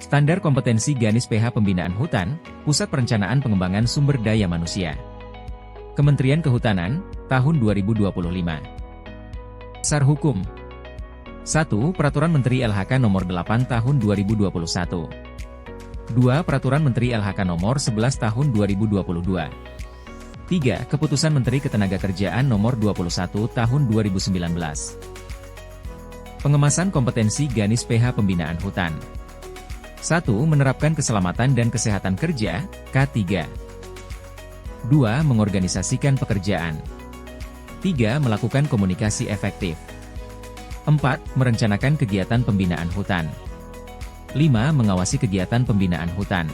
Standar kompetensi Ganis PH Pembinaan Hutan, Pusat Perencanaan Pengembangan Sumber Daya Manusia. Kementerian Kehutanan, tahun 2025. Dasar Hukum. 1. Peraturan Menteri LHK Nomor 8 Tahun 2021. 2. Peraturan Menteri LHK Nomor 11 Tahun 2022. 3. Keputusan Menteri Ketenagakerjaan Nomor 21 Tahun 2019. Pengemasan kompetensi Ganis PH Pembinaan Hutan. 1. Menerapkan keselamatan dan kesehatan kerja, K3. 2. Mengorganisasikan pekerjaan. 3. Melakukan komunikasi efektif. 4. Merencanakan kegiatan pembinaan hutan. 5. Mengawasi kegiatan pembinaan hutan.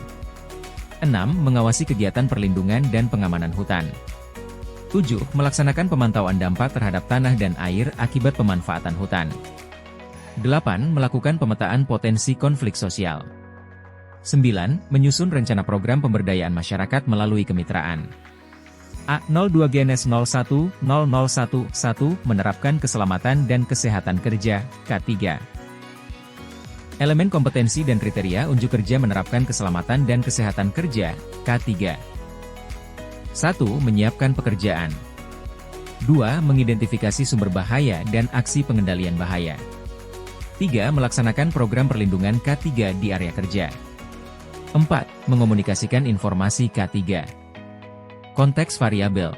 6. Mengawasi kegiatan perlindungan dan pengamanan hutan. 7. Melaksanakan pemantauan dampak terhadap tanah dan air akibat pemanfaatan hutan. 8. Melakukan pemetaan potensi konflik sosial. 9. Menyusun rencana program pemberdayaan masyarakat melalui kemitraan. A02 GNS 01 0011 menerapkan keselamatan dan kesehatan kerja, K3. Elemen kompetensi dan kriteria unjuk kerja menerapkan keselamatan dan kesehatan kerja, K3. 1. Menyiapkan pekerjaan. 2. Mengidentifikasi sumber bahaya dan aksi pengendalian bahaya. 3. Melaksanakan program perlindungan K3 di area kerja. 4. Mengomunikasikan informasi K3. Konteks variabel.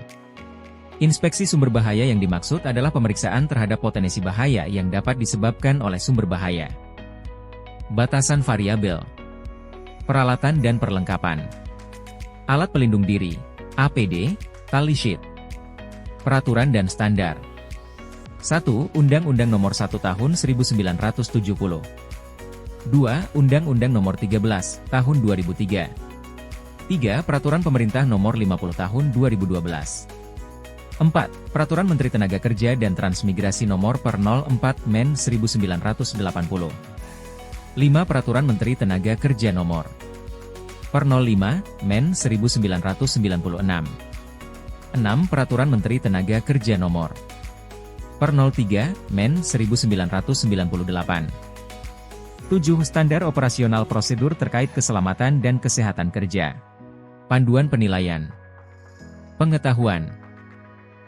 Inspeksi sumber bahaya yang dimaksud adalah pemeriksaan terhadap potensi bahaya yang dapat disebabkan oleh sumber bahaya. Batasan variabel. Peralatan dan perlengkapan. Alat pelindung diri, APD, tali sheet. Peraturan dan standar. 1. Undang-Undang Nomor 1 Tahun 1970. 2. Undang-Undang Nomor 13, Tahun 2003. 3. Peraturan Pemerintah Nomor 50 Tahun 2012. 4. Peraturan Menteri Tenaga Kerja dan Transmigrasi Nomor per 04 Men 1980. 5. Peraturan Menteri Tenaga Kerja Nomor per 05 Men 1996. 6. Peraturan Menteri Tenaga Kerja Nomor per 03 Men 1998. 7. Standar operasional prosedur terkait keselamatan dan kesehatan kerja. Panduan penilaian. Pengetahuan.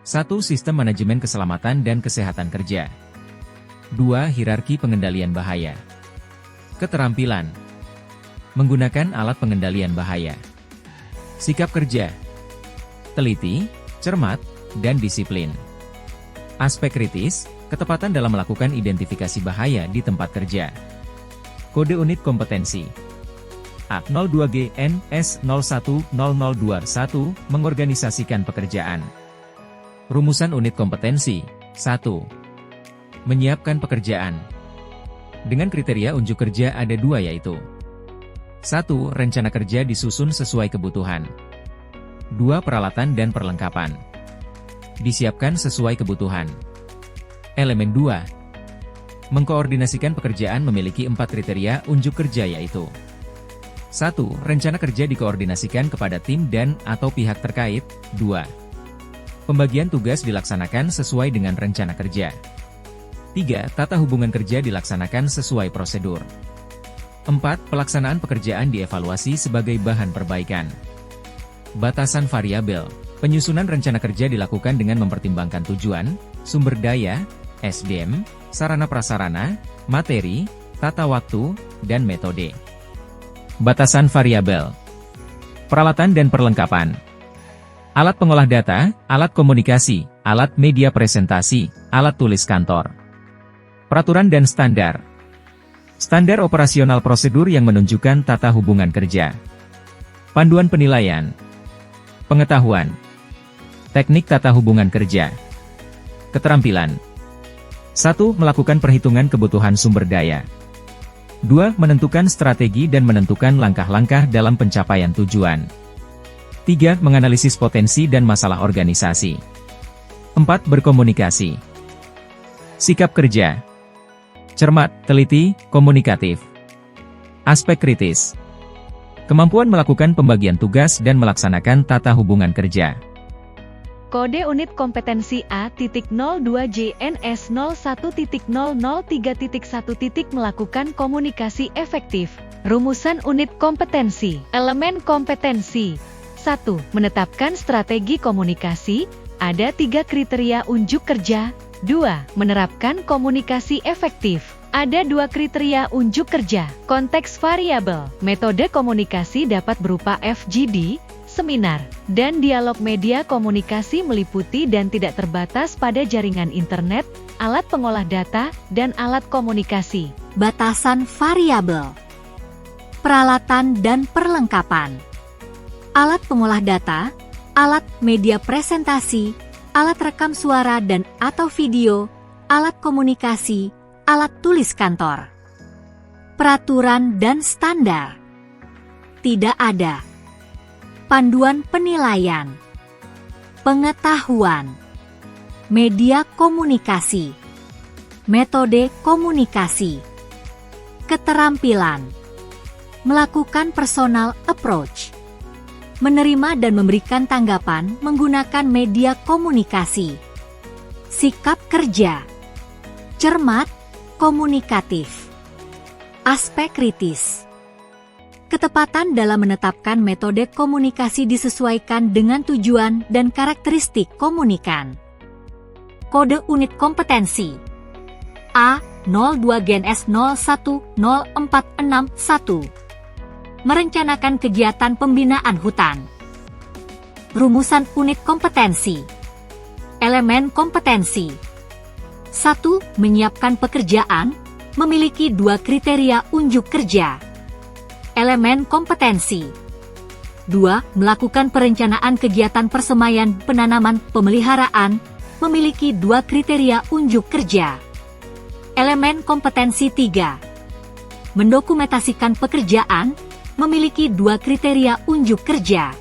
1. Sistem manajemen keselamatan dan kesehatan kerja. 2. Hierarki pengendalian bahaya. Keterampilan. Menggunakan alat pengendalian bahaya. Sikap kerja. Teliti, cermat, dan disiplin. Aspek kritis, ketepatan dalam melakukan identifikasi bahaya di tempat kerja. Kode unit kompetensi. A02 GNS 010021 mengorganisasikan pekerjaan. Rumusan unit kompetensi. 1. Menyiapkan pekerjaan. Dengan kriteria unjuk kerja ada 2 yaitu 1. Rencana kerja disusun sesuai kebutuhan. 2. Peralatan dan perlengkapan disiapkan sesuai kebutuhan. Elemen 2. Mengkoordinasikan pekerjaan memiliki 4 kriteria unjuk kerja yaitu 1. Rencana kerja dikoordinasikan kepada tim dan atau pihak terkait. 2. Pembagian tugas dilaksanakan sesuai dengan rencana kerja. 3. Tata hubungan kerja dilaksanakan sesuai prosedur. 4. Pelaksanaan pekerjaan dievaluasi sebagai bahan perbaikan. Batasan variabel. Penyusunan rencana kerja dilakukan dengan mempertimbangkan tujuan, sumber daya, SDM, sarana prasarana, materi, tata waktu, dan metode. Batasan variabel. Peralatan dan perlengkapan. Alat pengolah data, alat komunikasi, alat media presentasi, alat tulis kantor. Peraturan dan standar. Standar operasional prosedur yang menunjukkan tata hubungan kerja. Panduan penilaian. Pengetahuan. Teknik tata hubungan kerja. Keterampilan. 1. Melakukan perhitungan kebutuhan sumber daya. 2. Menentukan strategi dan menentukan langkah-langkah dalam pencapaian tujuan. 3. Menganalisis potensi dan masalah organisasi. 4. Berkomunikasi. Sikap kerja. Cermat, teliti, komunikatif. Aspek kritis. Kemampuan melakukan pembagian tugas dan melaksanakan tata hubungan kerja. Kode unit kompetensi A.02 JNS 01.003.1. Melakukan komunikasi efektif. Rumusan unit kompetensi. Elemen kompetensi. 1. Menetapkan strategi komunikasi. Ada 3 kriteria unjuk kerja. 2. Menerapkan komunikasi efektif. Ada 2 kriteria unjuk kerja. Konteks variabel. Metode komunikasi dapat berupa FGD, seminar, dan dialog. Media komunikasi meliputi dan tidak terbatas pada jaringan internet, alat pengolah data, dan alat komunikasi. Batasan variabel. Peralatan dan perlengkapan. Alat pengolah data, alat media presentasi, alat rekam suara dan atau video, alat komunikasi, alat tulis kantor. Peraturan dan standar. Tidak ada. Panduan penilaian. Pengetahuan. Media komunikasi. Metode komunikasi. Keterampilan. Melakukan personal approach. Menerima dan memberikan tanggapan menggunakan media komunikasi. Sikap kerja. Cermat, komunikatif. Aspek kritis. Ketepatan dalam menetapkan metode komunikasi disesuaikan dengan tujuan dan karakteristik komunikan. Kode unit kompetensi A02 GNS 010461. Merencanakan kegiatan pembinaan hutan. Rumusan unit kompetensi. Elemen kompetensi. 1. Menyiapkan pekerjaan, memiliki 2 kriteria unjuk kerja. Elemen kompetensi. 2. Melakukan perencanaan kegiatan persemaian, penanaman, pemeliharaan, memiliki 2 kriteria unjuk kerja. Elemen kompetensi 3. Mendokumentasikan pekerjaan, memiliki 2 kriteria unjuk kerja.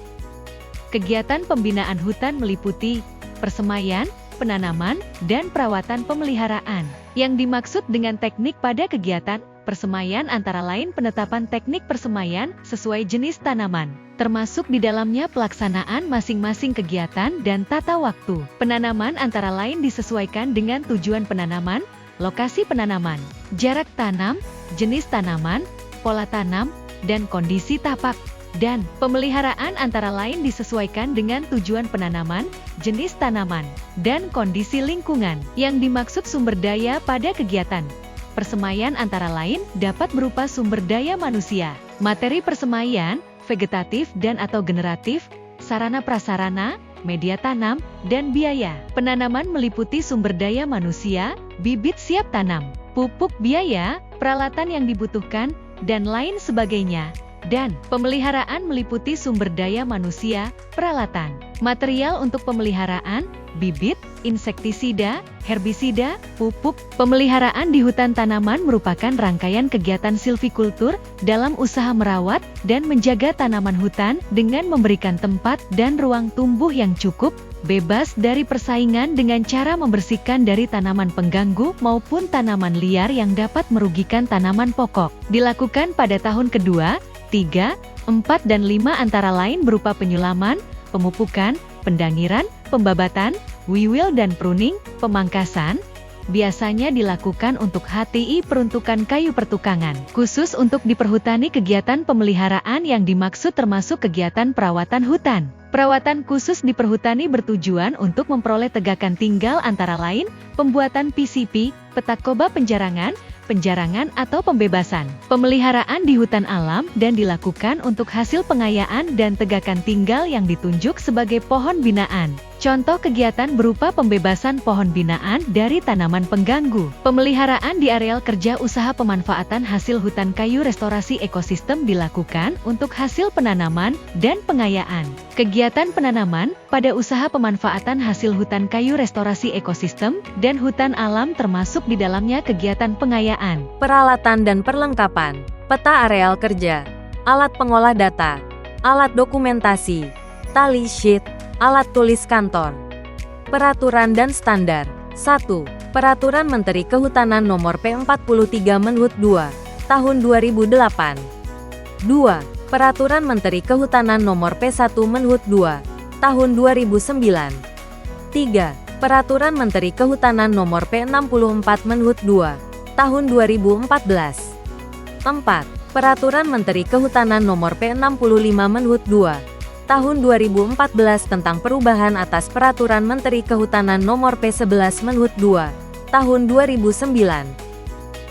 Kegiatan pembinaan hutan meliputi persemaian, penanaman, dan perawatan pemeliharaan. Yang dimaksud dengan teknik pada kegiatan persemaian antara lain penetapan teknik persemaian sesuai jenis tanaman, termasuk di dalamnya pelaksanaan masing-masing kegiatan dan tata waktu. Penanaman antara lain disesuaikan dengan tujuan penanaman, lokasi penanaman, jarak tanam, jenis tanaman, pola tanam, dan kondisi tapak. Dan pemeliharaan antara lain disesuaikan dengan tujuan penanaman, jenis tanaman, dan kondisi lingkungan. Yang dimaksud sumber daya pada kegiatan persemaian antara lain dapat berupa sumber daya manusia, materi persemaian, vegetatif dan atau generatif, sarana prasarana, media tanam, dan biaya. Penanaman meliputi sumber daya manusia, bibit siap tanam, pupuk biaya, peralatan yang dibutuhkan, dan lain sebagainya. Dan pemeliharaan meliputi sumber daya manusia, peralatan, material untuk pemeliharaan, bibit, insektisida, herbisida, pupuk. Pemeliharaan di hutan tanaman merupakan rangkaian kegiatan silvikultur dalam usaha merawat dan menjaga tanaman hutan dengan memberikan tempat dan ruang tumbuh yang cukup, bebas dari persaingan dengan cara membersihkan dari tanaman pengganggu maupun tanaman liar yang dapat merugikan tanaman pokok. Dilakukan pada tahun kedua, 3, 4 dan 5 antara lain berupa penyulaman, pemupukan, pendangiran, pembabatan, wiwil dan pruning, pemangkasan. Biasanya dilakukan untuk HTI peruntukan kayu pertukangan. Khusus untuk di perhutani kegiatan pemeliharaan yang dimaksud termasuk kegiatan perawatan hutan. Perawatan khusus di perhutani bertujuan untuk memperoleh tegakan tinggal antara lain, pembuatan PCP, peta koba penjarangan atau pembebasan. Pemeliharaan di hutan alam dan dilakukan untuk hasil pengayaan dan tegakan tinggal yang ditunjuk sebagai pohon binaan. Contoh kegiatan berupa pembebasan pohon binaan dari tanaman pengganggu. Pemeliharaan di areal kerja usaha pemanfaatan hasil hutan kayu restorasi ekosistem dilakukan untuk hasil penanaman dan pengayaan. Kegiatan penanaman pada usaha pemanfaatan hasil hutan kayu restorasi ekosistem dan hutan alam termasuk di dalamnya kegiatan pengayaan. Peralatan dan perlengkapan, peta areal kerja, alat pengolah data, alat dokumentasi, tally sheet, alat tulis kantor. Peraturan dan standar. 1. Peraturan Menteri Kehutanan Nomor P43 Menhut 2, Tahun 2008. 2. Peraturan Menteri Kehutanan Nomor P1 Menhut 2, Tahun 2009. 3. Peraturan Menteri Kehutanan Nomor P64 Menhut 2, Tahun 2014. 4. Peraturan Menteri Kehutanan Nomor P65 Menhut 2, Tahun 2014 tentang perubahan atas Peraturan Menteri Kehutanan Nomor P11 Menhut 2, Tahun 2009.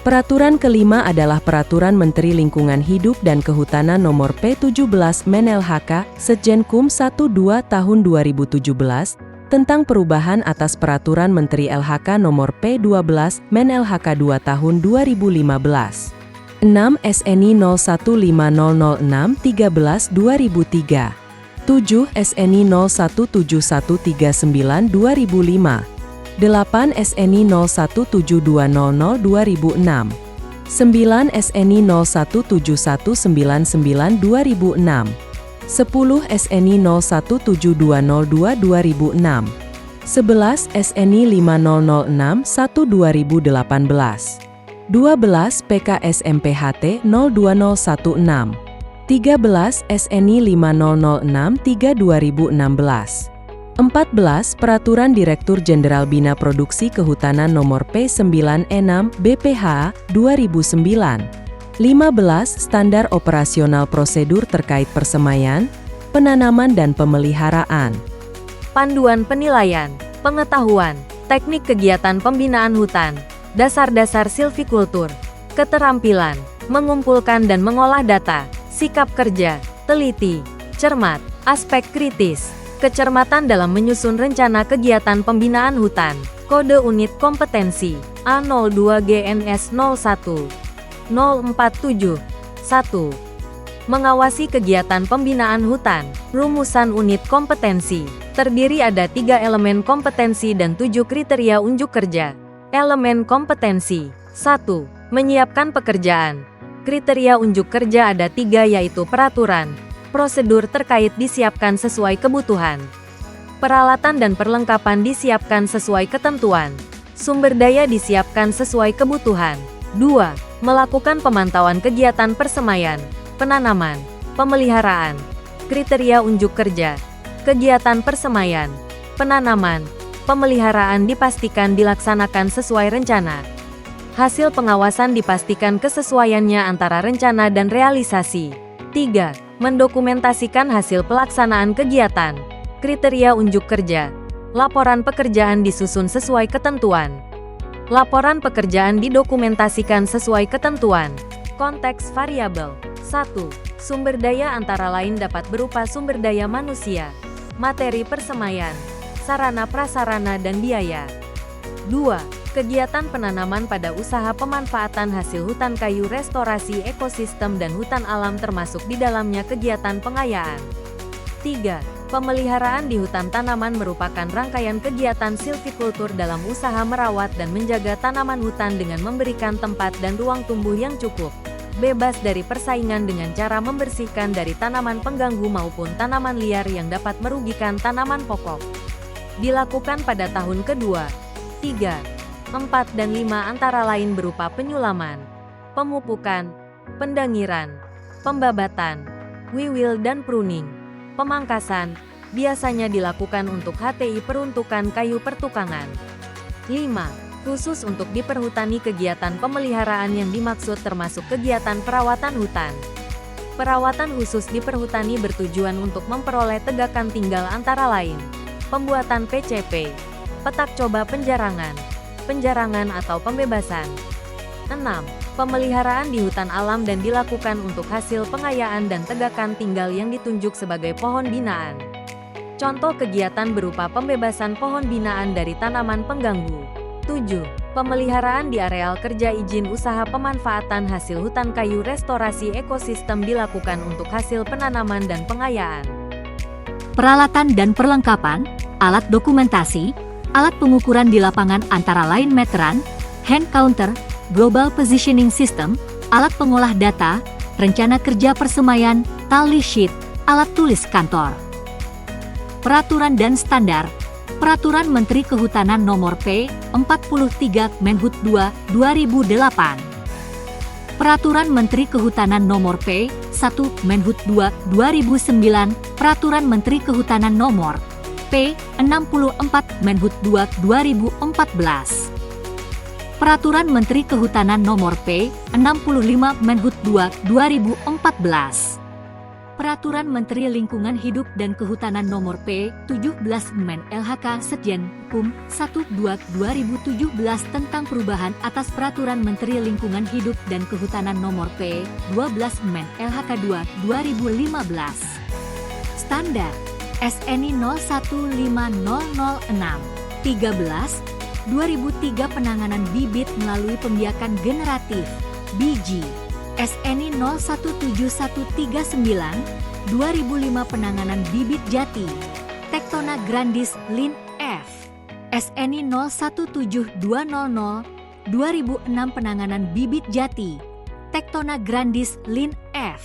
Peraturan kelima adalah Peraturan Menteri Lingkungan Hidup dan Kehutanan Nomor P17 Men-LHK Setjenkum 12 Tahun 2017 tentang perubahan atas Peraturan Menteri LHK Nomor P12 Men-LHK 2 Tahun 2015. 6 SNI 015006 13 2003. 7 SNI 017139 2005. 8 SNI 017200 2006. 9 SNI 017199 2006. 10 SNI 017202 2006. 11 SNI 5006 1 2018. 12 PKSMPHT 02016. 13 SNI 5006 3 2016. 14 Peraturan Direktur Jenderal Bina Produksi Kehutanan Nomor P96 BPH 2009. 15 Standar Operasional Prosedur terkait persemaian, penanaman dan pemeliharaan. Panduan penilaian, pengetahuan, teknik kegiatan pembinaan hutan, dasar-dasar silvikultur, keterampilan, mengumpulkan dan mengolah data, sikap kerja, teliti, cermat, aspek kritis, kecermatan dalam menyusun rencana kegiatan pembinaan hutan, kode unit kompetensi, A02 GNS 01 047 1. Mengawasi kegiatan pembinaan hutan, rumusan unit kompetensi, terdiri ada 3 elemen kompetensi dan 7 kriteria unjuk kerja. Elemen kompetensi 1. Menyiapkan pekerjaan. Kriteria unjuk kerja ada 3 yaitu peraturan, prosedur terkait disiapkan sesuai kebutuhan. Peralatan dan perlengkapan disiapkan sesuai ketentuan. Sumber daya disiapkan sesuai kebutuhan. 2. Melakukan pemantauan kegiatan persemaian, penanaman, pemeliharaan. Kriteria unjuk kerja. Kegiatan persemaian, penanaman, pemeliharaan dipastikan dilaksanakan sesuai rencana. Hasil pengawasan dipastikan kesesuaiannya antara rencana dan realisasi. 3. Mendokumentasikan hasil pelaksanaan kegiatan. Kriteria unjuk kerja. Laporan pekerjaan disusun sesuai ketentuan. Laporan pekerjaan didokumentasikan sesuai ketentuan. Konteks variabel. 1. Sumber daya antara lain dapat berupa sumber daya manusia, materi persemaian, sarana prasarana dan biaya. 2. Kegiatan penanaman pada usaha pemanfaatan hasil hutan kayu, restorasi ekosistem dan hutan alam termasuk di dalamnya kegiatan pengayaan. 3. Pemeliharaan di hutan tanaman merupakan rangkaian kegiatan silvikultur dalam usaha merawat dan menjaga tanaman hutan dengan memberikan tempat dan ruang tumbuh yang cukup, bebas dari persaingan dengan cara membersihkan dari tanaman pengganggu maupun tanaman liar yang dapat merugikan tanaman pokok. Dilakukan pada tahun kedua, 3, 4 dan 5 antara lain berupa penyulaman, pemupukan, pendangiran, pembabatan, wiwil dan pruning. Pemangkasan biasanya dilakukan untuk HTI peruntukan kayu pertukangan. 5. Khusus untuk di perhutani kegiatan pemeliharaan yang dimaksud termasuk kegiatan perawatan hutan. Perawatan khusus di perhutani bertujuan untuk memperoleh tegakan tinggal antara lain pembuatan PCP, petak coba penjarangan atau pembebasan. 6. Pemeliharaan di hutan alam dan dilakukan untuk hasil pengayaan dan tegakan tinggal yang ditunjuk sebagai pohon binaan. Contoh kegiatan berupa pembebasan pohon binaan dari tanaman pengganggu. 7. Pemeliharaan di areal kerja izin usaha pemanfaatan hasil hutan kayu, restorasi ekosistem dilakukan untuk hasil penanaman dan pengayaan. Peralatan dan perlengkapan, alat dokumentasi, alat pengukuran di lapangan antara lain meteran, hand counter, global positioning system, alat pengolah data, rencana kerja persemaian, tally sheet, alat tulis kantor. Peraturan dan standar. Peraturan Menteri Kehutanan Nomor P43 Menhut 2 2008. Peraturan Menteri Kehutanan Nomor P1 Menhut 2 2009. Peraturan Menteri Kehutanan Nomor P64 Menhut 2 2014. Peraturan Menteri Kehutanan Nomor P65 Menhut 2 2014. Peraturan Menteri Lingkungan Hidup dan Kehutanan Nomor P17 Men LHK Setjen Kum 12 2017 tentang perubahan atas Peraturan Menteri Lingkungan Hidup dan Kehutanan Nomor P12 Men LHK 2 2015. Standar SNI 015006 13 2003 penanganan bibit melalui pembiakan generatif biji SNI 017139 2005 penanganan bibit jati Tectona grandis Lin F SNI 017200 2006 penanganan bibit jati Tectona grandis Lin F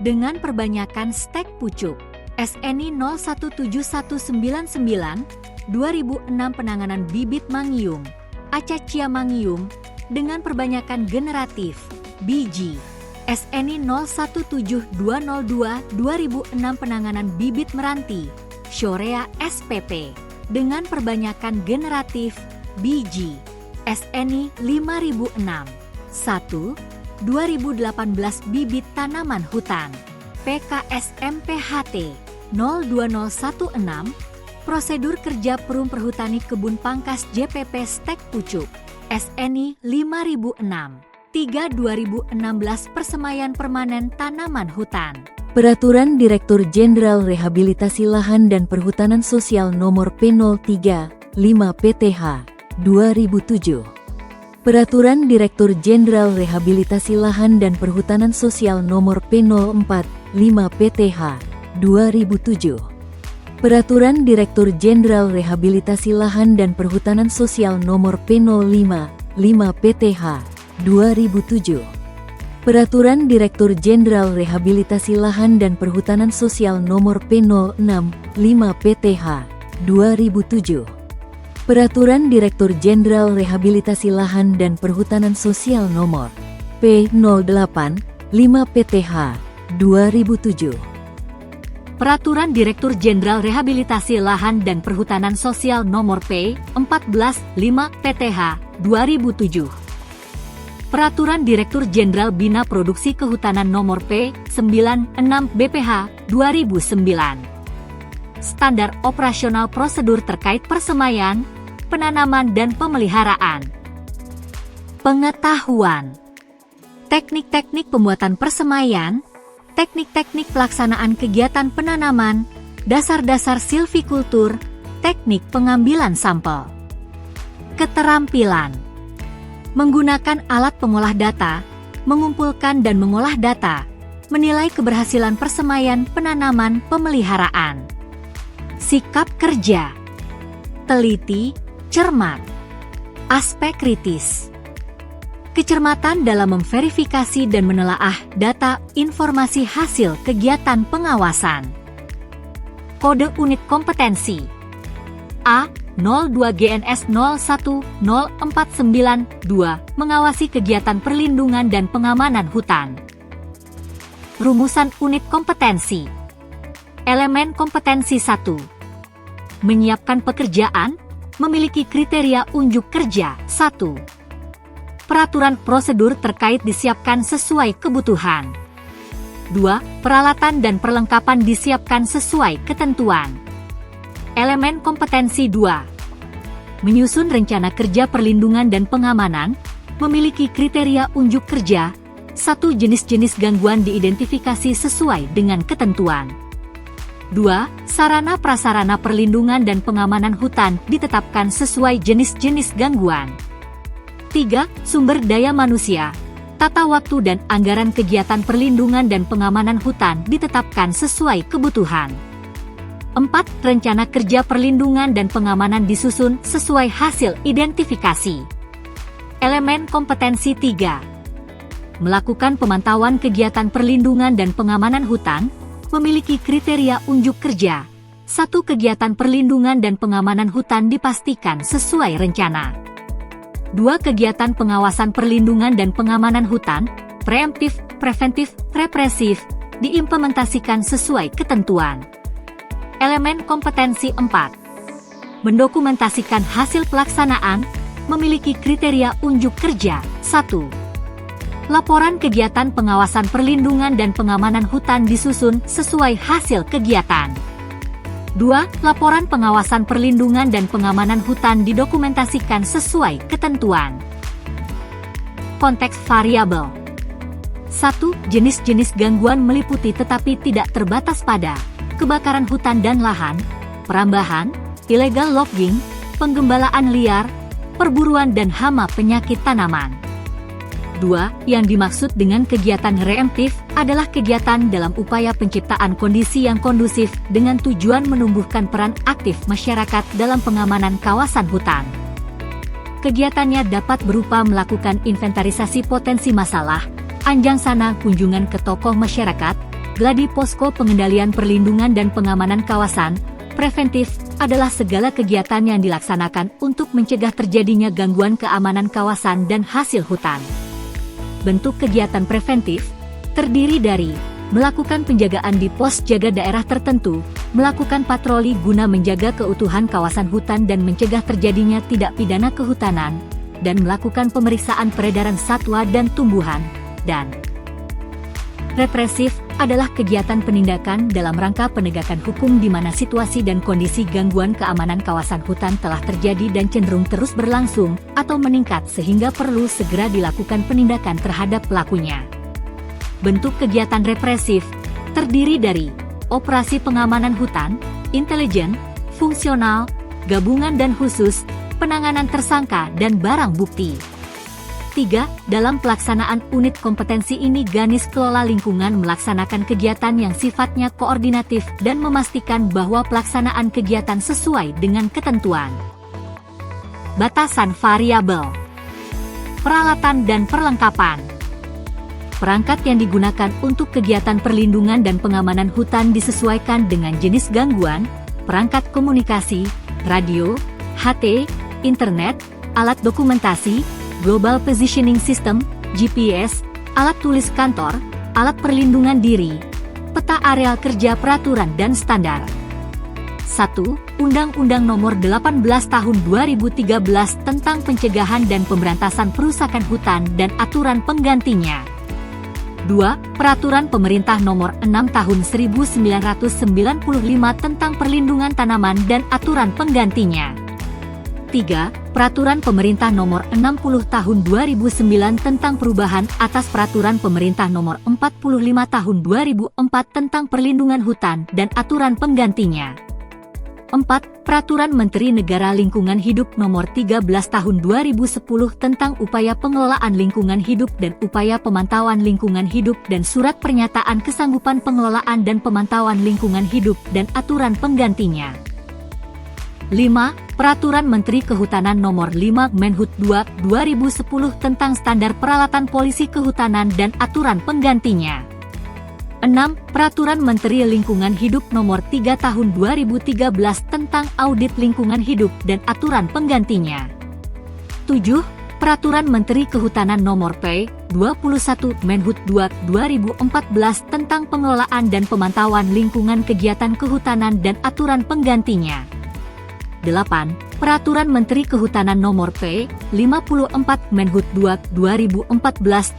dengan perbanyakan stek pucuk SNI 017199 2006 penanganan bibit mangium Acacia mangium dengan perbanyakan generatif biji SNI 017202 2006 penanganan bibit meranti Shorea SPP dengan perbanyakan generatif biji SNI 5006 1 2018 bibit tanaman hutan PKSMPHT 02016 Prosedur Kerja Perum Perhutani Kebun Pangkas JPP Stek Pucuk SNI 5006 3 2016 Persemaian Permanen Tanaman Hutan. Peraturan Direktur Jenderal Rehabilitasi Lahan dan Perhutanan Sosial Nomor P03 5 PTH 2007. Peraturan Direktur Jenderal Rehabilitasi Lahan dan Perhutanan Sosial Nomor P04 5 PTH 2007. Peraturan Direktur Jenderal Rehabilitasi Lahan dan Perhutanan Sosial Nomor P05 5 PTH 2007. Peraturan Direktur Jenderal Rehabilitasi Lahan dan Perhutanan Sosial Nomor P06 5 PTH 2007. Peraturan Direktur Jenderal Rehabilitasi Lahan dan Perhutanan Sosial Nomor P08 5 PTH 2007. Peraturan Direktur Jenderal Rehabilitasi Lahan dan Perhutanan Sosial Nomor P14 5 PTH 2007. Peraturan Direktur Jenderal Bina Produksi Kehutanan Nomor P96 BPH 2009. Standar operasional prosedur terkait persemaian, penanaman dan pemeliharaan. Pengetahuan. Teknik-teknik pembuatan persemaian, teknik-teknik pelaksanaan kegiatan penanaman, dasar-dasar silvikultur, teknik pengambilan sampel. Keterampilan. Menggunakan alat pengolah data, mengumpulkan dan mengolah data, menilai keberhasilan persemaian, penanaman, pemeliharaan. Sikap kerja. Teliti, cermat. Aspek kritis. Kecermatan dalam memverifikasi dan menelaah data informasi hasil kegiatan pengawasan. Kode unit kompetensi A02 GNS 010492 mengawasi kegiatan perlindungan dan pengamanan hutan. Rumusan unit kompetensi. Elemen kompetensi 1. Menyiapkan pekerjaan, memiliki kriteria unjuk kerja 1. Peraturan prosedur terkait disiapkan sesuai kebutuhan. 2. Peralatan dan perlengkapan disiapkan sesuai ketentuan. Elemen kompetensi 2. Menyusun rencana kerja perlindungan dan pengamanan, memiliki kriteria unjuk kerja, 1. Jenis-jenis gangguan diidentifikasi sesuai dengan ketentuan. 2. Sarana prasarana perlindungan dan pengamanan hutan ditetapkan sesuai jenis-jenis gangguan. 3. Sumber daya manusia, tata waktu dan anggaran kegiatan perlindungan dan pengamanan hutan ditetapkan sesuai kebutuhan. 4. Rencana kerja perlindungan dan pengamanan disusun sesuai hasil identifikasi. Elemen kompetensi 3. Melakukan pemantauan kegiatan perlindungan dan pengamanan hutan, memiliki kriteria unjuk kerja. 1. Kegiatan perlindungan dan pengamanan hutan dipastikan sesuai rencana. 2. Kegiatan pengawasan perlindungan dan pengamanan hutan, preemptif, preventif, represif, diimplementasikan sesuai ketentuan. Elemen kompetensi 4. Mendokumentasikan hasil pelaksanaan, memiliki kriteria unjuk kerja. 1. Laporan kegiatan pengawasan perlindungan dan pengamanan hutan disusun sesuai hasil kegiatan. 2. Laporan pengawasan perlindungan dan pengamanan hutan didokumentasikan sesuai ketentuan. Konteks variabel. 1. Jenis-jenis gangguan meliputi tetapi tidak terbatas pada kebakaran hutan dan lahan, perambahan, illegal logging, penggembalaan liar, perburuan dan hama penyakit tanaman. 2. Yang dimaksud dengan kegiatan reemptif adalah kegiatan dalam upaya penciptaan kondisi yang kondusif dengan tujuan menumbuhkan peran aktif masyarakat dalam pengamanan kawasan hutan. Kegiatannya dapat berupa melakukan inventarisasi potensi masalah, anjang sana kunjungan ke tokoh masyarakat, gladi posko pengendalian perlindungan dan pengamanan kawasan. Preventif adalah segala kegiatan yang dilaksanakan untuk mencegah terjadinya gangguan keamanan kawasan dan hasil hutan. Bentuk kegiatan preventif terdiri dari melakukan penjagaan di pos jaga daerah tertentu, melakukan patroli guna menjaga keutuhan kawasan hutan dan mencegah terjadinya tindak pidana kehutanan, dan melakukan pemeriksaan peredaran satwa dan tumbuhan, dan represif adalah kegiatan penindakan dalam rangka penegakan hukum di mana situasi dan kondisi gangguan keamanan kawasan hutan telah terjadi dan cenderung terus berlangsung atau meningkat sehingga perlu segera dilakukan penindakan terhadap pelakunya. Bentuk kegiatan represif terdiri dari operasi pengamanan hutan, intelijen, fungsional, gabungan dan khusus, penanganan tersangka dan barang bukti. 3. Dalam pelaksanaan unit kompetensi ini Ganis Kelola Lingkungan melaksanakan kegiatan yang sifatnya koordinatif dan memastikan bahwa pelaksanaan kegiatan sesuai dengan ketentuan. Batasan variabel. Peralatan dan perlengkapan. Perangkat yang digunakan untuk kegiatan perlindungan dan pengamanan hutan disesuaikan dengan jenis gangguan, perangkat komunikasi, radio, HT, internet, alat dokumentasi, Global Positioning System, GPS, alat tulis kantor, alat perlindungan diri, peta areal kerja peraturan dan standar. 1. Undang-Undang Nomor 18 Tahun 2013 tentang Pencegahan dan Pemberantasan Perusakan Hutan dan aturan penggantinya. 2. Peraturan Pemerintah Nomor 6 Tahun 1995 tentang Perlindungan Tanaman dan aturan penggantinya. 3. Peraturan Pemerintah Nomor 60 Tahun 2009 tentang perubahan atas Peraturan Pemerintah Nomor 45 Tahun 2004 tentang Perlindungan Hutan dan aturan penggantinya. 4. Peraturan Menteri Negara Lingkungan Hidup Nomor 13 Tahun 2010 tentang upaya pengelolaan lingkungan hidup dan upaya pemantauan lingkungan hidup dan Surat Pernyataan Kesanggupan Pengelolaan dan Pemantauan Lingkungan Hidup dan aturan penggantinya. 5. Peraturan Menteri Kehutanan Nomor 5 Menhut 2 2010 tentang standar peralatan polisi kehutanan dan aturan penggantinya. 6. Peraturan Menteri Lingkungan Hidup Nomor 3 Tahun 2013 tentang audit lingkungan hidup dan aturan penggantinya. 7. Peraturan Menteri Kehutanan Nomor P21 Menhut 2 2014 tentang pengelolaan dan pemantauan lingkungan kegiatan kehutanan dan aturan penggantinya. 8. Peraturan Menteri Kehutanan Nomor P54 Menhut 2 2014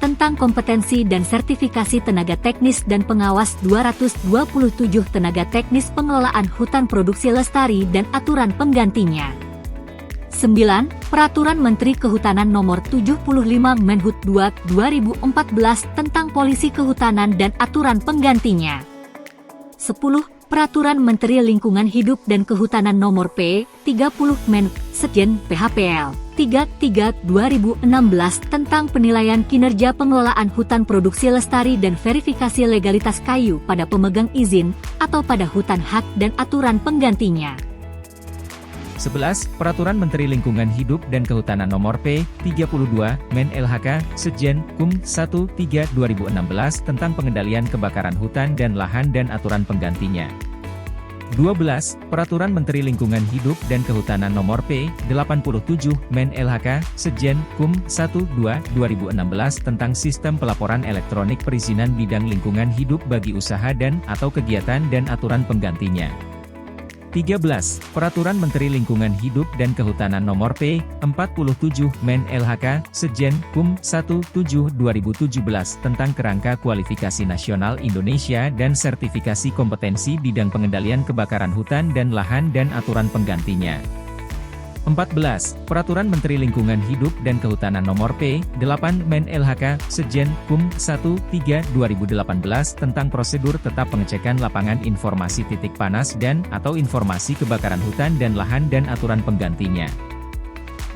tentang kompetensi dan sertifikasi tenaga teknis dan pengawas 227 tenaga teknis pengelolaan hutan produksi lestari dan aturan penggantinya. 9. Peraturan Menteri Kehutanan Nomor 75 Menhut 2 2014 tentang polisi kehutanan dan aturan penggantinya. 10. Peraturan Menteri Lingkungan Hidup dan Kehutanan Nomor P30 Men. Sekjen PHPL 33/2016 tentang penilaian kinerja pengelolaan hutan produksi lestari dan verifikasi legalitas kayu pada pemegang izin atau pada hutan hak dan aturan penggantinya. 11. Peraturan Menteri Lingkungan Hidup dan Kehutanan Nomor P32 Men LHK Sekjen Kum 13/2016 tentang pengendalian kebakaran hutan dan lahan dan aturan penggantinya. 12. Peraturan Menteri Lingkungan Hidup dan Kehutanan Nomor P87 Men LHK Sekjen Kum 12/2016 tentang sistem pelaporan elektronik perizinan bidang lingkungan hidup bagi usaha dan atau kegiatan dan aturan penggantinya. 13. Peraturan Menteri Lingkungan Hidup dan Kehutanan Nomor P47 Men LHK Sejen Kum 17/2017 tentang kerangka kualifikasi nasional Indonesia dan sertifikasi kompetensi bidang pengendalian kebakaran hutan dan lahan dan aturan penggantinya. 14. Peraturan Menteri Lingkungan Hidup dan Kehutanan Nomor P8 Men LHK Sejen Kum 13/2018 tentang prosedur tetap pengecekan lapangan informasi titik panas dan atau informasi kebakaran hutan dan lahan dan aturan penggantinya.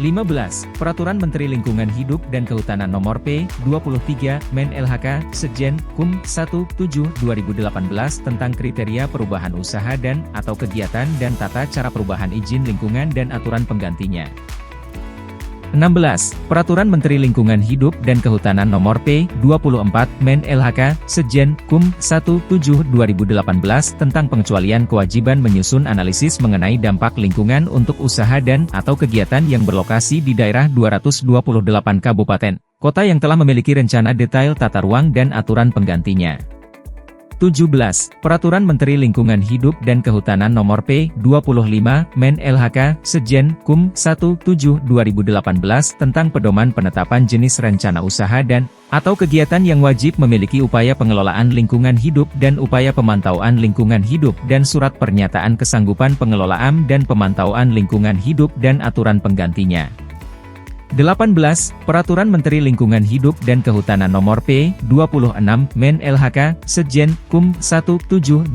15. Peraturan Menteri Lingkungan Hidup dan Kehutanan Nomor P23 Men LHK Sejen Kum 17/2018 tentang kriteria perubahan usaha dan atau kegiatan dan tata cara perubahan izin lingkungan dan aturan penggantinya. 16. Peraturan Menteri Lingkungan Hidup dan Kehutanan Nomor P24 Men LHK Sejen Kum 17/2018 tentang pengecualian kewajiban menyusun analisis mengenai dampak lingkungan untuk usaha dan atau kegiatan yang berlokasi di daerah 228 kabupaten, kota yang telah memiliki rencana detail tata ruang dan aturan penggantinya. 17. Peraturan Menteri Lingkungan Hidup dan Kehutanan Nomor P25 Men LHK Sejen Kum 17/2018 tentang pedoman penetapan jenis rencana usaha dan atau kegiatan yang wajib memiliki upaya pengelolaan lingkungan hidup dan upaya pemantauan lingkungan hidup dan surat pernyataan kesanggupan pengelolaan dan pemantauan lingkungan hidup dan aturan penggantinya. 18. Peraturan Menteri Lingkungan Hidup dan Kehutanan Nomor P26 Men LHK Sejen Kum 17/2018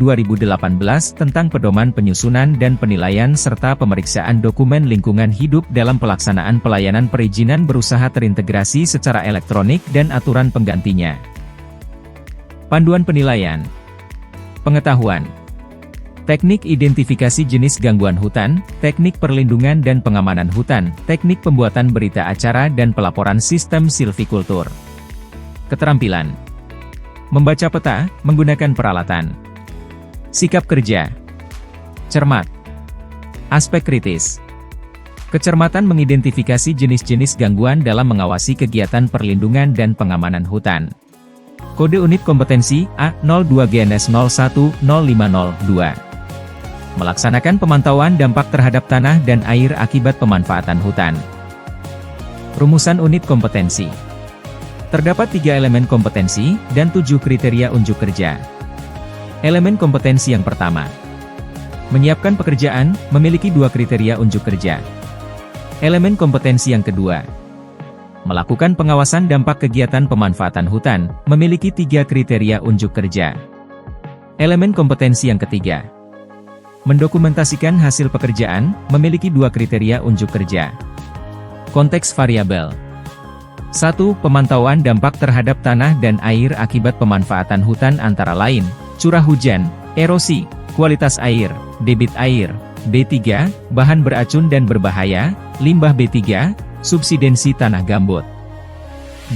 tentang pedoman penyusunan dan penilaian serta pemeriksaan dokumen lingkungan hidup dalam pelaksanaan pelayanan perizinan berusaha terintegrasi secara elektronik dan aturan penggantinya. Panduan penilaian. Pengetahuan. Teknik identifikasi jenis gangguan hutan, teknik perlindungan dan pengamanan hutan, teknik pembuatan berita acara dan pelaporan sistem silvikultur. Keterampilan. Membaca peta, menggunakan peralatan. Sikap kerja. Cermat. Aspek kritis. Kecermatan mengidentifikasi jenis-jenis gangguan dalam mengawasi kegiatan perlindungan dan pengamanan hutan. Kode unit kompetensi A02GNS010502. Melaksanakan pemantauan dampak terhadap tanah dan air akibat pemanfaatan hutan. Rumusan unit kompetensi. Terdapat 3 elemen kompetensi, dan 7 kriteria unjuk kerja. Elemen kompetensi yang pertama. Menyiapkan pekerjaan, memiliki 2 kriteria unjuk kerja. Elemen kompetensi yang kedua. Melakukan pengawasan dampak kegiatan pemanfaatan hutan, memiliki 3 kriteria unjuk kerja. Elemen kompetensi yang ketiga. Mendokumentasikan hasil pekerjaan, memiliki 2 kriteria unjuk kerja. Konteks variabel. 1. Pemantauan dampak terhadap tanah dan air akibat pemanfaatan hutan antara lain, curah hujan, erosi, kualitas air, debit air. B3. Bahan beracun dan berbahaya, limbah B3, subsidensi tanah gambut.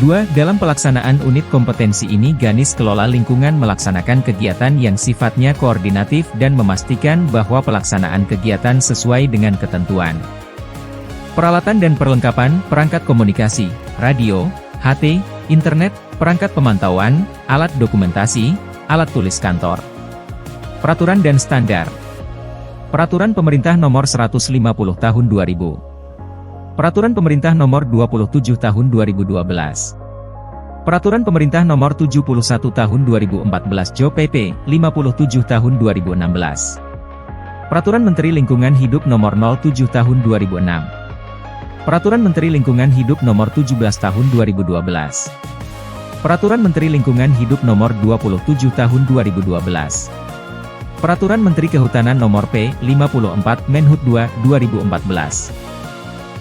2. Dalam pelaksanaan unit kompetensi ini Ganis Kelola Lingkungan melaksanakan kegiatan yang sifatnya koordinatif dan memastikan bahwa pelaksanaan kegiatan sesuai dengan ketentuan. Peralatan dan perlengkapan, perangkat komunikasi, radio, HT, internet, perangkat pemantauan, alat dokumentasi, alat tulis kantor. Peraturan dan standar. Peraturan Pemerintah Nomor 150 Tahun 2000. Peraturan Pemerintah Nomor 27 Tahun 2012. Peraturan Pemerintah Nomor 71 Tahun 2014 JO PP 57 Tahun 2016. Peraturan Menteri Lingkungan Hidup Nomor 07 Tahun 2006. Peraturan Menteri Lingkungan Hidup Nomor 17 Tahun 2012. Peraturan Menteri Lingkungan Hidup Nomor 27 Tahun 2012. Peraturan Menteri Kehutanan Nomor P54 Menhut 2 2014.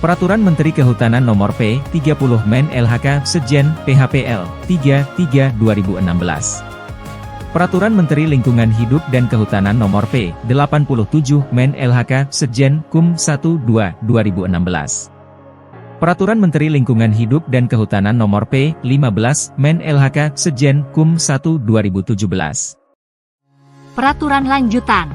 Peraturan Menteri Kehutanan Nomor P30 Men LHK Sejen PHPL 33 2016. Peraturan Menteri Lingkungan Hidup dan Kehutanan Nomor P87 Men LHK Sejen Kum 12 2016. Peraturan Menteri Lingkungan Hidup dan Kehutanan Nomor P15 Men LHK Sejen Kum 1 2017. Peraturan lanjutan.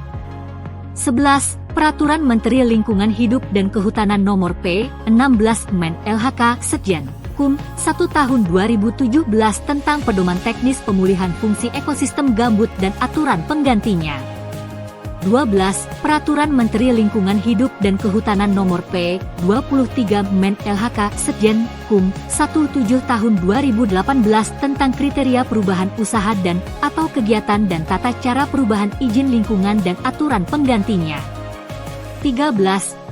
11. Peraturan Menteri Lingkungan Hidup dan Kehutanan Nomor P16 Men LHK Sejen Kum 1 Tahun 2017 tentang pedoman teknis pemulihan fungsi ekosistem gambut dan aturan penggantinya. 12. Peraturan Menteri Lingkungan Hidup dan Kehutanan Nomor P23 Men LHK Sekjen Kum 17 Tahun 2018 tentang kriteria perubahan usaha dan atau kegiatan dan tata cara perubahan izin lingkungan dan aturan penggantinya. 13.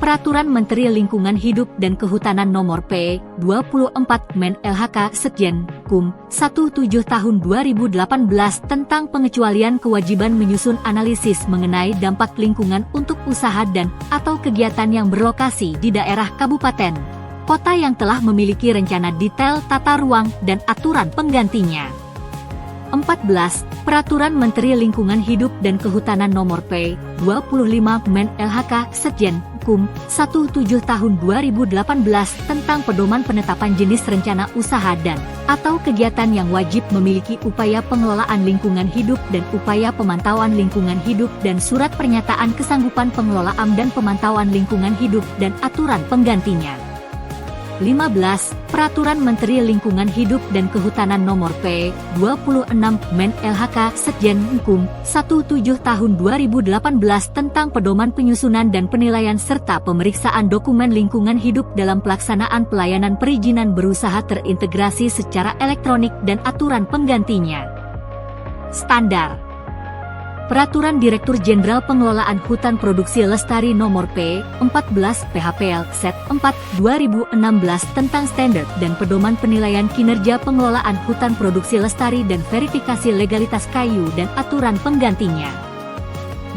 Peraturan Menteri Lingkungan Hidup dan Kehutanan Nomor P24 Men LHK Sekjen Kum 17 Tahun 2018 tentang pengecualian kewajiban menyusun analisis mengenai dampak lingkungan untuk usaha dan atau kegiatan yang berlokasi di daerah kabupaten, kota yang telah memiliki rencana detail tata ruang dan aturan penggantinya. 14. Peraturan Menteri Lingkungan Hidup dan Kehutanan Nomor P25 Men LHK Sekjen Kum 17 Tahun 2018 tentang pedoman penetapan jenis rencana usaha dan atau kegiatan yang wajib memiliki upaya pengelolaan lingkungan hidup dan upaya pemantauan lingkungan hidup dan surat pernyataan kesanggupan pengelolaan dan pemantauan lingkungan hidup dan aturan penggantinya. 15. Peraturan Menteri Lingkungan Hidup dan Kehutanan Nomor P26 Men LHK Sekjen Kum 17 Tahun 2018 tentang pedoman penyusunan dan penilaian serta pemeriksaan dokumen lingkungan hidup dalam pelaksanaan pelayanan perizinan berusaha terintegrasi secara elektronik dan aturan penggantinya. Standar Peraturan Direktur Jenderal Pengelolaan Hutan Produksi Lestari Nomor P14 PHPL Set 4 2016 tentang standar dan pedoman penilaian kinerja pengelolaan hutan produksi lestari dan verifikasi legalitas kayu dan aturan penggantinya.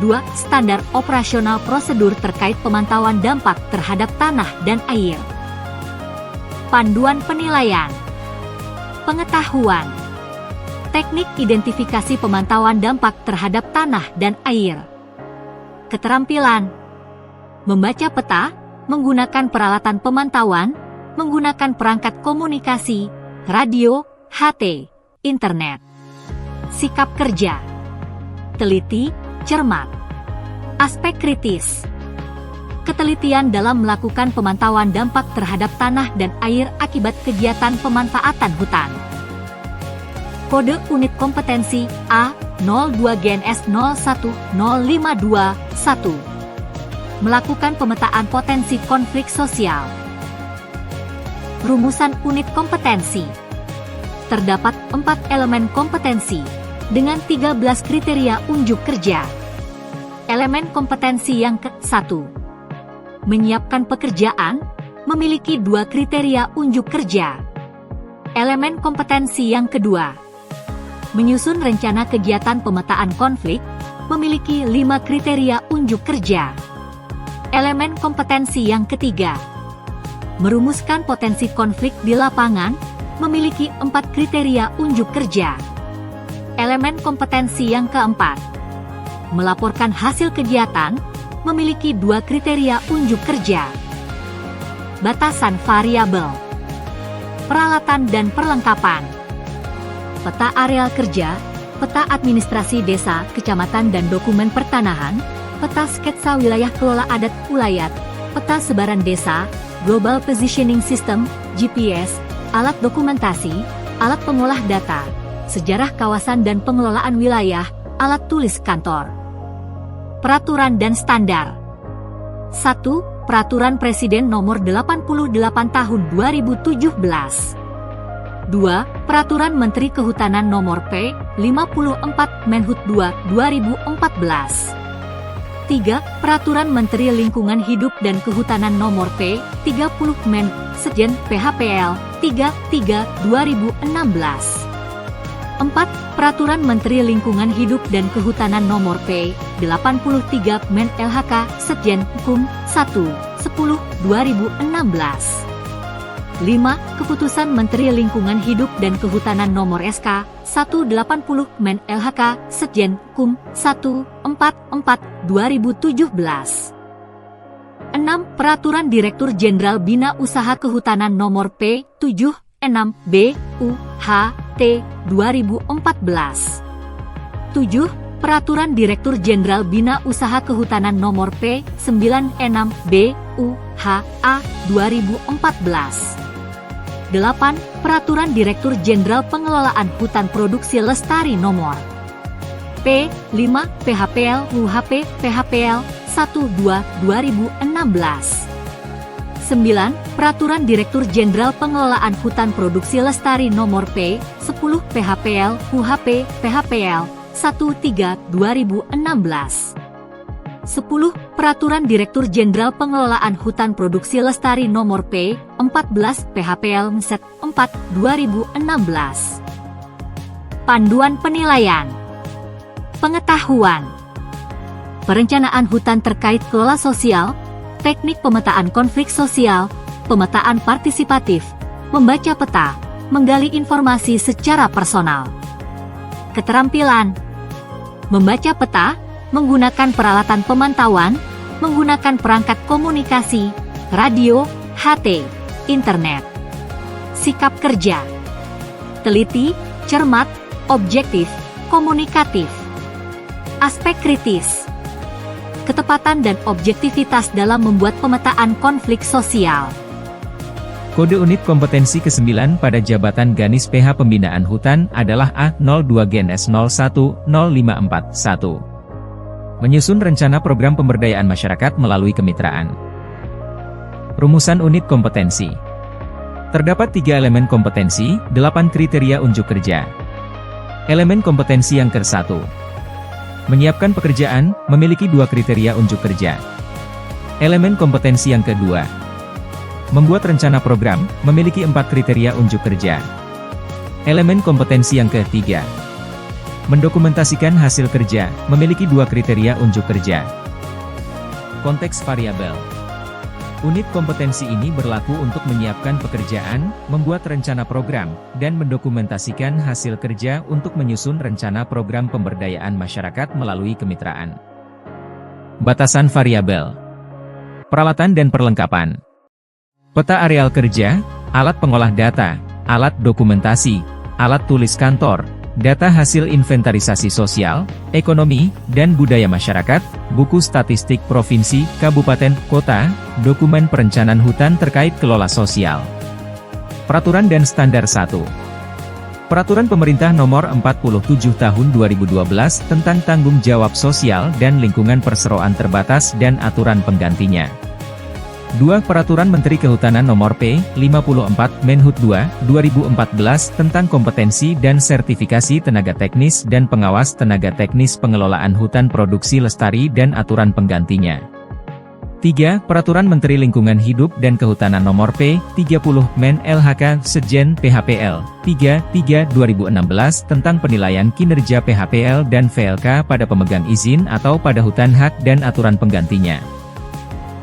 2. Standar operasional prosedur terkait pemantauan dampak terhadap tanah dan air. Panduan penilaian. Pengetahuan. Teknik identifikasi pemantauan dampak terhadap tanah dan air. Keterampilan. Membaca peta, menggunakan peralatan pemantauan, menggunakan perangkat komunikasi, radio, HT, internet. Sikap kerja. Teliti, cermat. Aspek kritis. Ketelitian dalam melakukan pemantauan dampak terhadap tanah dan air akibat kegiatan pemanfaatan hutan. Kode Unit Kompetensi A02 GNS 01052-1. Melakukan pemetaan potensi konflik sosial. Rumusan unit kompetensi. Terdapat 4 elemen kompetensi, dengan 13 kriteria unjuk kerja. Elemen kompetensi yang ke-1. Menyiapkan pekerjaan, memiliki 2 kriteria unjuk kerja. Elemen kompetensi yang kedua. Menyusun rencana kegiatan pemetaan konflik, memiliki 5 kriteria unjuk kerja. Elemen kompetensi yang ketiga. Merumuskan potensi konflik di lapangan, memiliki 4 kriteria unjuk kerja. Elemen kompetensi yang keempat. Melaporkan hasil kegiatan, memiliki 2 kriteria unjuk kerja. Batasan variabel. Peralatan dan perlengkapan. Peta areal kerja, peta administrasi desa, kecamatan dan dokumen pertanahan, peta sketsa wilayah kelola adat ulayat, peta sebaran desa, Global Positioning System, GPS, alat dokumentasi, alat pengolah data, sejarah kawasan dan pengelolaan wilayah, alat tulis kantor. Peraturan dan standar. 1. Peraturan Presiden Nomor 88 Tahun 2017. 2. Peraturan Menteri Kehutanan Nomor P54 Menhut 2 2014. 3. Peraturan Menteri Lingkungan Hidup dan Kehutanan Nomor P30 Men Sekjen PHPL 33 2016. 4. Peraturan Menteri Lingkungan Hidup dan Kehutanan Nomor P83 Men LHK Sekjen Kum 1 10 2016. 5. Keputusan Menteri Lingkungan Hidup dan Kehutanan Nomor SK 180 Men LHK Sekjen Kum 144 2017. 6. Peraturan Direktur Jenderal Bina Usaha Kehutanan Nomor P76 BUHT 2014. 7. Peraturan Direktur Jenderal Bina Usaha Kehutanan Nomor P96 BUHA 2014. 8. Peraturan Direktur Jenderal Pengelolaan Hutan Produksi Lestari Nomor P. 5. PHPL UHP PHPL 12/2016. 9. Peraturan Direktur Jenderal Pengelolaan Hutan Produksi Lestari Nomor P. 10 PHPL UHP PHPL 13/2016. 10. Peraturan Direktur Jenderal Pengelolaan Hutan Produksi Lestari Nomor P. 14 PHPL MSET 4/2016. Panduan penilaian. Pengetahuan. Perencanaan hutan terkait kelola sosial, teknik pemetaan konflik sosial, pemetaan partisipatif, membaca peta, menggali informasi secara personal. Keterampilan. Membaca peta, menggunakan peralatan pemantauan, menggunakan perangkat komunikasi, radio, HT, internet. Sikap kerja. Teliti, cermat, objektif, komunikatif. Aspek kritis. Ketepatan dan objektivitas dalam membuat pemetaan konflik sosial. Kode unit kompetensi ke-9 pada jabatan Ganis PH Pembinaan Hutan adalah A02 Gen S010541. Menyusun rencana program pemberdayaan masyarakat melalui kemitraan. Rumusan unit kompetensi. Terdapat 3 elemen kompetensi, 8 kriteria unjuk kerja. Elemen kompetensi yang ke-1. Menyiapkan pekerjaan, memiliki 2 kriteria unjuk kerja. Elemen kompetensi yang kedua. Membuat rencana program, memiliki 4 kriteria unjuk kerja. Elemen kompetensi yang ketiga. Mendokumentasikan hasil kerja, memiliki 2 kriteria unjuk kerja. Konteks variabel. Unit kompetensi ini berlaku untuk menyiapkan pekerjaan, membuat rencana program, dan mendokumentasikan hasil kerja untuk menyusun rencana program pemberdayaan masyarakat melalui kemitraan. Batasan variabel. Peralatan dan perlengkapan. Peta areal kerja, alat pengolah data, alat dokumentasi, alat tulis kantor, data hasil inventarisasi sosial, ekonomi, dan budaya masyarakat, buku statistik provinsi, kabupaten, kota, dokumen perencanaan hutan terkait kelola sosial. Peraturan dan standar 1. Peraturan Pemerintah Nomor 47 Tahun 2012 tentang Tanggung Jawab Sosial dan Lingkungan Perseroan Terbatas dan aturan penggantinya. 2. Peraturan Menteri Kehutanan Nomor P. 54 Menhut 2, 2014 tentang kompetensi dan sertifikasi tenaga teknis dan pengawas tenaga teknis pengelolaan hutan produksi lestari dan aturan penggantinya. 3. Peraturan Menteri Lingkungan Hidup dan Kehutanan Nomor P. 30 Men LHK Sejen PHPL 33/2016 tentang penilaian kinerja PHPL dan VLK pada pemegang izin atau pada hutan hak dan aturan penggantinya.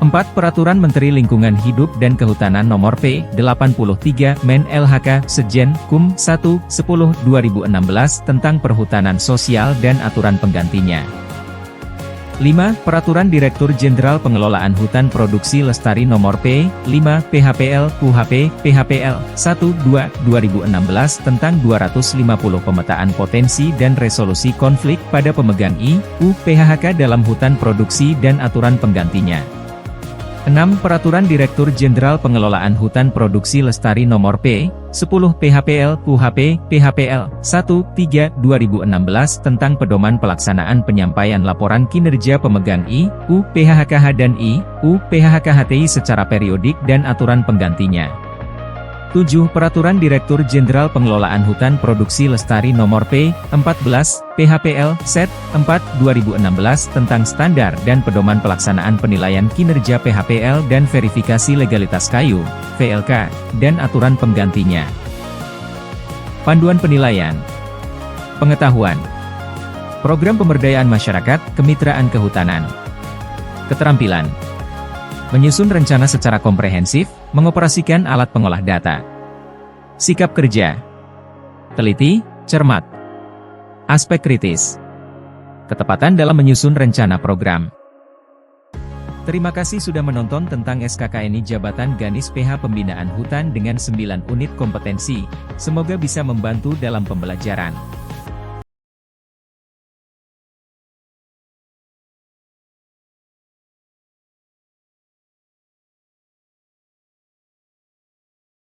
4. Peraturan Menteri Lingkungan Hidup dan Kehutanan Nomor P. 83 Men LHK Sejen Kum 1/10/2016 tentang perhutanan sosial dan aturan penggantinya. 5. Peraturan Direktur Jenderal Pengelolaan Hutan Produksi Lestari Nomor P. 5 PHPL UHP PHPL 12/2016 tentang 250 pemetaan potensi dan resolusi konflik pada pemegang I.U. PHHK dalam hutan produksi dan aturan penggantinya. 6. Peraturan Direktur Jenderal Pengelolaan Hutan Produksi Lestari Nomor P. 10 PHPL UHP PHPL 13/2016 tentang pedoman pelaksanaan penyampaian laporan kinerja pemegang I.U. PHHKH dan I.U. PHHKHTI secara periodik dan aturan penggantinya. 7. Peraturan Direktur Jenderal Pengelolaan Hutan Produksi Lestari Nomor P. 14 PHPL Set 4/2016 tentang standar dan pedoman pelaksanaan penilaian kinerja PHPL dan verifikasi legalitas kayu, VLK, dan aturan penggantinya. Panduan penilaian. Pengetahuan. Program pemberdayaan masyarakat, kemitraan kehutanan. Keterampilan. Menyusun rencana secara komprehensif, mengoperasikan alat pengolah data. Sikap kerja. Teliti, cermat. Aspek kritis. Ketepatan dalam menyusun rencana program. Terima kasih sudah menonton tentang SKKNI Jabatan Ganis PH Pembinaan Hutan dengan 9 unit kompetensi. Semoga bisa membantu dalam pembelajaran.